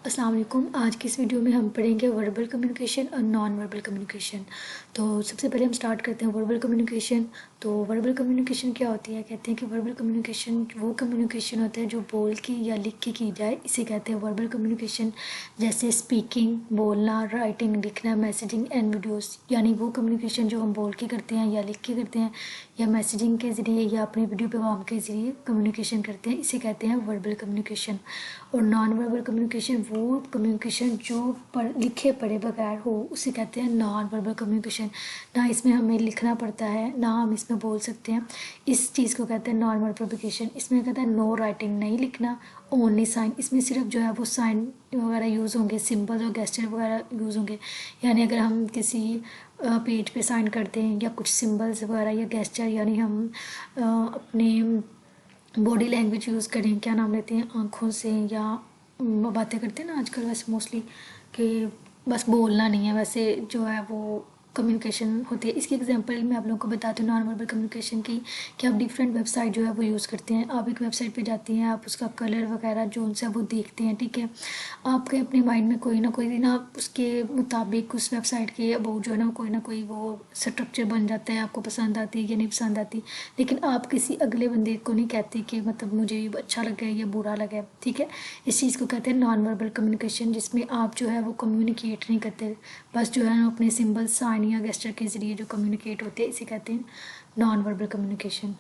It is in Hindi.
अस्सलाम वालेकुम। आज की इस वीडियो में हम पढ़ेंगे वर्बल कम्युनिकेशन और नॉन वर्बल कम्युनिकेशन। तो सबसे पहले हम स्टार्ट करते हैं वर्बल कम्युनिकेशन। तो वर्बल कम्युनिकेशन क्या होती है? कहते हैं कि वर्बल कम्युनिकेशन वो कम्युनिकेशन होता है जो बोल के या लिख के की जाए, इसे कहते हैं वर्बल कम्युनिकेशन। जैसे स्पीकिंग, बोलना, राइटिंग, लिखना, मैसेजिंग एंड वीडियोस। यानी वो कम्युनिकेशन जो हम बोल के करते हैं या लिख के करते हैं या मैसेजिंग के ज़रिए या अपने वीडियो पैगाम के ज़रिए कम्युनिकेशन करते हैं, इसे कहते हैं वर्बल कम्युनिकेशन। और नॉन वर्बल कम्युनिकेशन वो कम्युनिकेशन जो लिखे पढ़े बगैर हो, उसे कहते हैं नॉन वर्बल कम्युनिकेशन। ना इसमें हमें लिखना पड़ता है, ना हम इसमें बोल सकते हैं। इस चीज़ को कहते हैं नॉन वर्बल कम्युनिकेशन। इसमें कहते हैं नो राइटिंग, नहीं लिखना, ओनली साइन। इसमें सिर्फ जो है वो साइन वगैरह यूज़ होंगे, सिंबल और गेस्चर वगैरह यूज़ होंगे। यानी अगर हम किसी पेज पे साइन करते हैं या कुछ सिंबल्स वगैरह या गेस्चर, यानी हम अपने बॉडी लैंग्वेज यूज़ करें, क्या नाम लेते हैं, आँखों से या बातें करते हैं ना आजकल वैसे मोस्टली, कि बस बोलना नहीं है, वैसे जो है वो कम्युनिकेशन होती है। इसकी एग्जांपल मैं आप लोगों को बताती हूँ नॉन वर्बल कम्युनिकेशन की, कि आप डिफरेंट वेबसाइट जो है वो यूज़ करते हैं। आप एक वेबसाइट पे जाती हैं, आप उसका कलर वगैरह जो उनसे वो देखते हैं, ठीक है। आपके अपने माइंड में कोई ना कोई ना उसके मुताबिक उस वेबसाइट के अबाउट जो है ना कोई वो स्ट्रक्चर बन जाता है, आपको पसंद आती है या नहीं पसंद आती। लेकिन आप किसी अगले बंदे को नहीं कहते कि मतलब मुझे ये अच्छा लगा या बुरा लगा, ठीक है। इस चीज़ को कहते हैं नॉन वर्बल कम्युनिकेशन, जिसमें आप जो है वो कम्युनिकेट नहीं करते, बस जो है ना अपने सिंबल, साइन या गेस्चर के ज़रिए जो कम्युनिकेट होते हैं, इसे कहते हैं नॉन वर्बल कम्युनिकेशन।